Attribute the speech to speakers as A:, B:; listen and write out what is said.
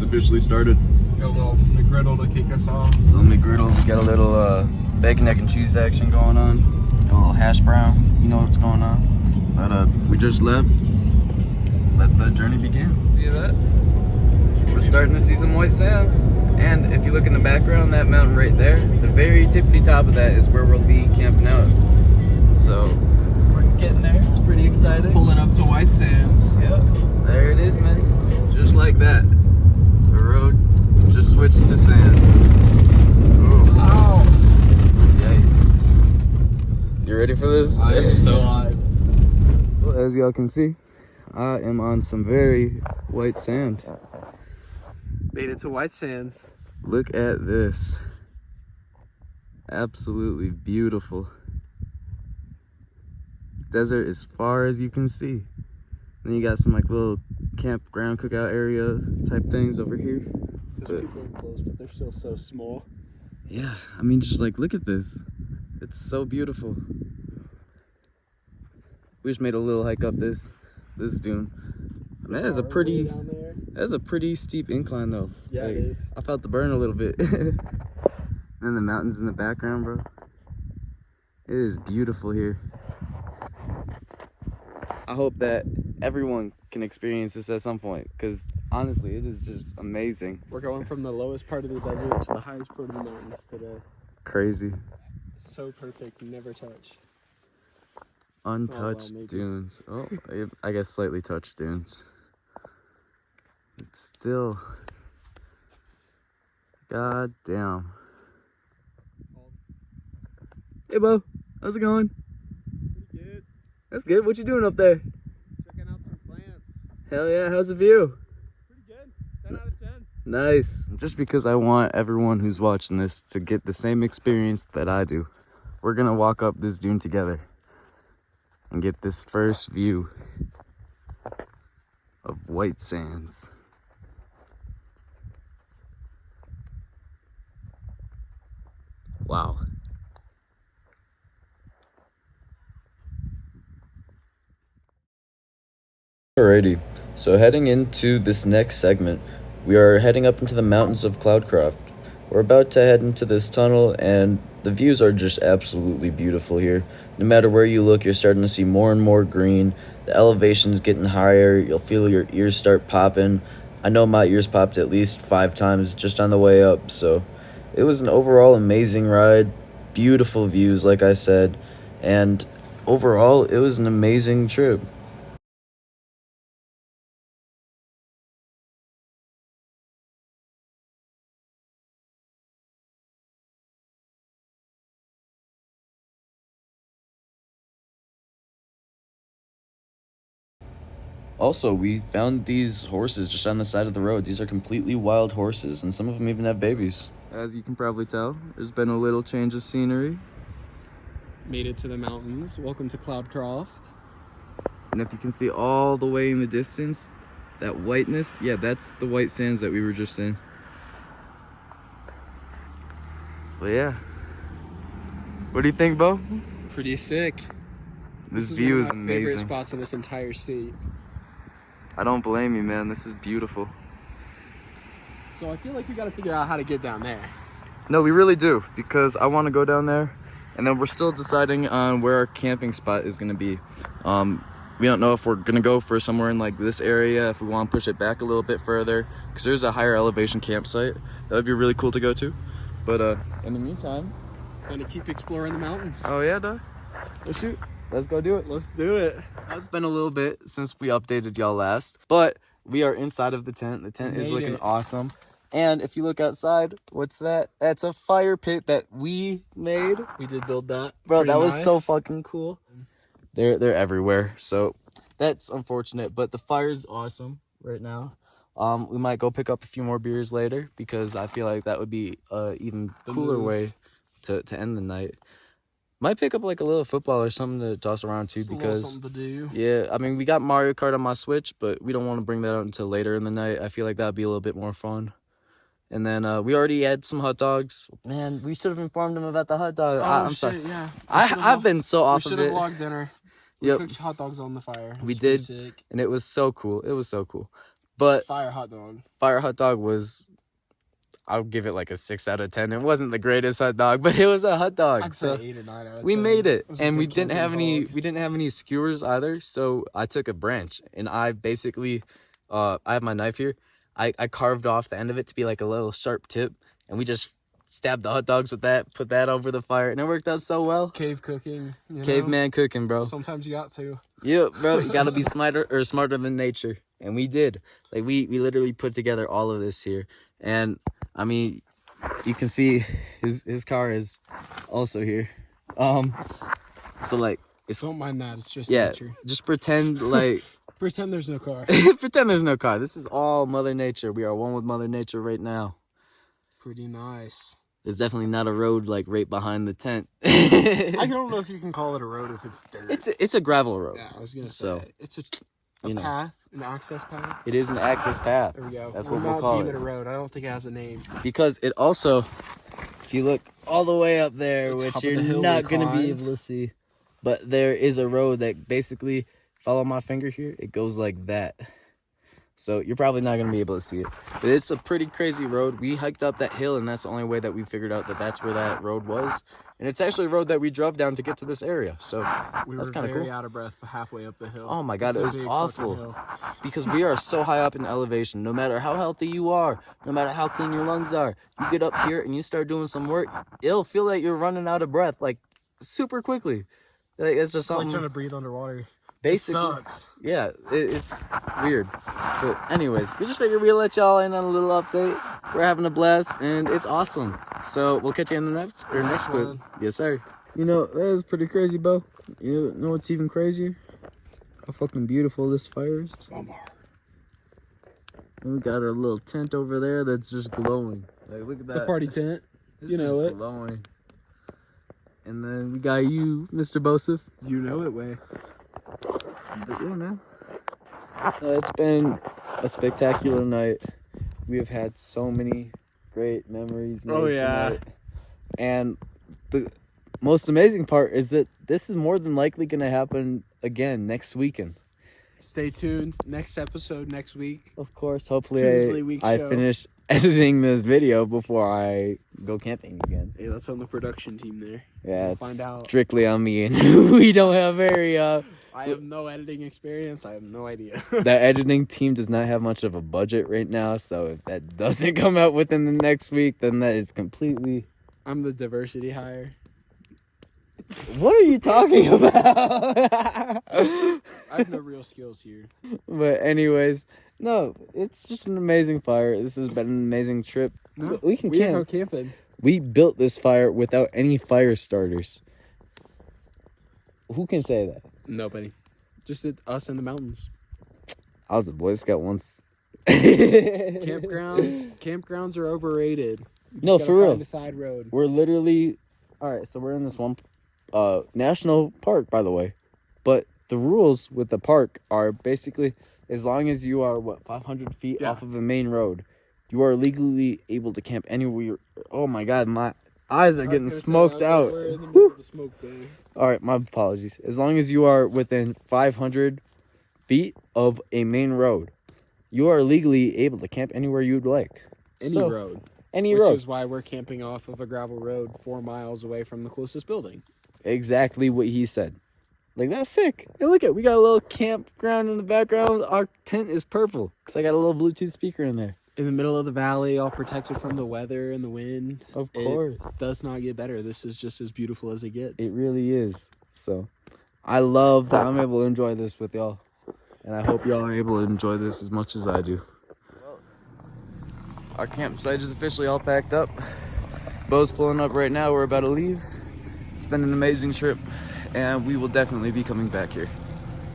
A: officially started.
B: Got a little McGriddle to kick us off.
A: Little McGriddle, got a little bacon, egg, and cheese action going on. Got a little hash brown, you know what's going on. But we just left. Let the journey begin. See that? We're starting to see some white sands. And if you look in the background, that mountain right there, the very tippity top of that is where we'll be camping out. So we're getting there. It's pretty exciting.
B: Pulling up to White Sands.
A: Yep, there it is, man. Just like that, the road just switched to sand. Ooh.
B: Ow!
A: Yikes. You ready for this?
B: I am so hyped.
A: Well, as y'all can see, I am on some very white sand.
B: Made it to White Sands.
A: Look at this. Absolutely beautiful. Desert as far as you can see. Then you got some like little campground cookout area type things over here.
B: There's people in close, but they're still so small.
A: Yeah, I mean, just like look at this. It's so beautiful. We just made a little hike up this dune. That is a pretty steep incline though.
B: Yeah,
A: like,
B: it is.
A: I felt the burn a little bit. And the mountains in the background, bro. It is beautiful here. I hope that everyone can experience this at some point, because honestly, it is just amazing.
B: We're going from the lowest part of the desert to the highest part of the mountains today.
A: Crazy.
B: So perfect, never touched.
A: Untouched dunes. Oh, I guess slightly touched dunes. It's still, god damn. Hey, Bo, how's it going?
B: Pretty good.
A: That's good. What you doing up there?
B: Checking out some plants.
A: Hell yeah, how's the view?
B: Pretty good. 10 out of 10.
A: Nice. Just because I want everyone who's watching this to get the same experience that I do, we're gonna walk up this dune together and get this first view of White Sands. Wow. Alrighty, so heading into this next segment, we are heading up into the mountains of Cloudcroft. We're about to head into this tunnel, and the views are just absolutely beautiful here. No matter where you look, you're starting to see more and more green. The elevation's getting higher. You'll feel your ears start popping. I know my ears popped at least 5 times just on the way up, so it was an overall amazing ride. Beautiful views, like I said, and overall, it was an amazing trip. Also, we found these horses just on the side of the road. These are completely wild horses, and some of them even have babies. As you can probably tell, there's been a little change of scenery.
B: Made it to the mountains. Welcome to Cloudcroft.
A: And if you can see all the way in the distance, that whiteness, yeah, that's the White Sands that we were just in. But yeah. What do you think, Bo?
B: Pretty sick.
A: This view is
B: one of my favorite
A: amazing.
B: spots in this entire state.
A: I don't blame you, man. This is beautiful.
B: So I feel like we gotta figure out how to get down there.
A: No, we really do, because I want to go down there, and then we're still deciding on where our camping spot is going to be. We don't know if we're going to go for somewhere in like this area, if we want to push it back a little bit further, because there's a higher elevation campsite. That would be really cool to go to. But in the meantime,
B: Gonna keep exploring the mountains.
A: oh yeah, duh. Let's shoot. Let's go do it.
B: Let's do it.
A: It's been a little bit since we updated y'all last, but we are inside of the tent. The tent is looking awesome. And if you look outside, what's that? That's a fire pit that we made.
B: We did build that.
A: Bro,
B: Pretty
A: that was so
B: nice.
A: fucking cool. They're everywhere, so that's unfortunate, but the fire's awesome right now. We might go pick up a few more beers later, because I feel like that would be a even cooler way to end the night. Might pick up like a little football or something to toss around too, because
B: something to do.
A: yeah, I mean, we got Mario Kart on my Switch, but we don't want to bring that out until later in the night. I feel like that'd be a little bit more fun. And then we already had some hot dogs. Man, we should have informed them about the hot dog. I'm sorry.
B: Yeah.
A: I've been so off
B: We
A: of
B: should have
A: it.
B: vlogged dinner. We
A: Yep.
B: cooked hot dogs on the fire.
A: We
B: It was pretty
A: did.
B: sick.
A: And it was so cool. It was so cool. But
B: Fire hot dog.
A: Fire hot dog was, I'll give it like a 6 out of 10. It wasn't the greatest hot dog, but it was a hot dog.
B: I'd
A: So
B: say 8 or 9 out of 10.
A: we made it,
B: was a
A: and we
B: good
A: didn't have
B: camping
A: any.
B: dog.
A: We didn't have any skewers either. So I took a branch, and I basically, I have my knife here. I carved off the end of it to be like a little sharp tip, and we just stabbed the hot dogs with that. Put that over the fire, and it worked out so well.
B: Cave cooking. You know?
A: Caveman cooking, bro.
B: Sometimes you got to.
A: Yeah, bro, you gotta be smarter than nature, and we did. Like we literally put together all of this here, and I mean, you can see his car is also here. So like
B: Don't mind that. It's just
A: yeah,
B: nature.
A: just pretend like
B: Pretend there's no car.
A: pretend there's no car. This is all Mother Nature. We are one with Mother Nature right now.
B: Pretty nice.
A: There's definitely not a road like right behind the tent.
B: I don't know if you can call it a road if it's dirt.
A: It's a gravel road.
B: Yeah, I was gonna say
A: So,
B: it's a
A: you know.
B: path, an access path.
A: It is an access path.
B: There we go.
A: That's
B: We'll
A: what we'll
B: not
A: call
B: deem
A: it.
B: it a road. I don't think it has a name.
A: Because it also, if you look all the way up there,
B: It's
A: which
B: top of
A: you're
B: the hill
A: not
B: we
A: going to be
B: climbed.
A: able to see, but there is a road that basically, follow my finger here, it goes like that. So you're probably not going to be able to see it. But it's a pretty crazy road. We hiked up that hill, and that's the only way that we figured out that that's where that road was. And it's actually a road that we drove down to get to this area. So
B: We
A: that's
B: were
A: kind of
B: very
A: cool.
B: out of breath halfway up the hill.
A: Oh my God,
B: It's
A: it
B: a
A: was
B: big fucking
A: awful.
B: hill.
A: Because we are so high up in elevation, no matter how healthy you are, no matter how clean your lungs are, you get up here and you start doing some work, it'll feel like you're running out of breath, like super quickly. Like it's just
B: It's like
A: something.
B: trying to breathe underwater.
A: Basically,
B: It sucks.
A: yeah, it's weird. But anyways, we just figured we'd let y'all in on a little update. We're having a blast, and it's awesome. So we'll catch you in the next clip.
B: one.
A: Yes, sir. You know, that is pretty crazy, Bo. You know what's even crazier? How fucking beautiful this fire is. And we got our little tent over there that's just glowing. Like, look at that.
B: The party tent.
A: It's
B: you know
A: just
B: it.
A: glowing. And then we got you, Mr. Bosif.
B: You know it, way.
A: But yeah, man. It's been a spectacular night. We have had so many great memories made tonight. And the most amazing part is that this is more than likely going to happen again next weekend.
B: Stay tuned. Next episode next week.
A: Of course, hopefully
B: Tuesday week
A: I
B: show.
A: finish editing this video before I go camping again.
B: Hey, that's on the production team there.
A: Yeah,
B: We'll
A: it's
B: find out.
A: strictly on me, and we don't have very
B: I have no editing experience. I have no idea.
A: the editing team does not have much of a budget right now, so if that doesn't come out within the next week, then that is completely...
B: I'm the diversity hire.
A: What are you talking about?
B: I have no real skills here.
A: But anyways, no, it's just an amazing fire. This has been an amazing trip.
B: No,
A: We can
B: we can go
A: camp.
B: camping.
A: We built this fire without any fire starters. Who can say that?
B: Nobody. Just us in the mountains.
A: I was a Boy Scout once.
B: Campgrounds are overrated. You
A: No,
B: just
A: for
B: gotta
A: real.
B: find a side road.
A: We're literally... Alright, so we're in this one national park, by the way. But the rules with the park are basically, as long as you are, 500 feet
B: Yeah.
A: off of a main road, you are legally able to camp anywhere. Oh my God, my eyes are getting smoked out.
B: We're in the middle of the smoke bay.
A: Alright, my apologies. As long as you are within 500 feet of a main road, you are legally able to camp anywhere you'd like.
B: Any
A: So,
B: road.
A: Any
B: Which
A: road.
B: is why we're camping off of a gravel road 4 miles away from the closest building.
A: Exactly what he said. Like, that's sick. Hey, look at, we got a little campground in the background. Our tent is purple because I got a little Bluetooth speaker in there.
B: In the middle of the valley, all protected from the weather and the wind.
A: Of course.
B: It does not get better. This is just as beautiful as it gets.
A: It really is. So, I love that I'm able to enjoy this with y'all. And I hope y'all are able to enjoy this as much as I do. Well, our campsite is officially all packed up. Bo's pulling up right now. We're about to leave. It's been an amazing trip. And we will definitely be coming back here.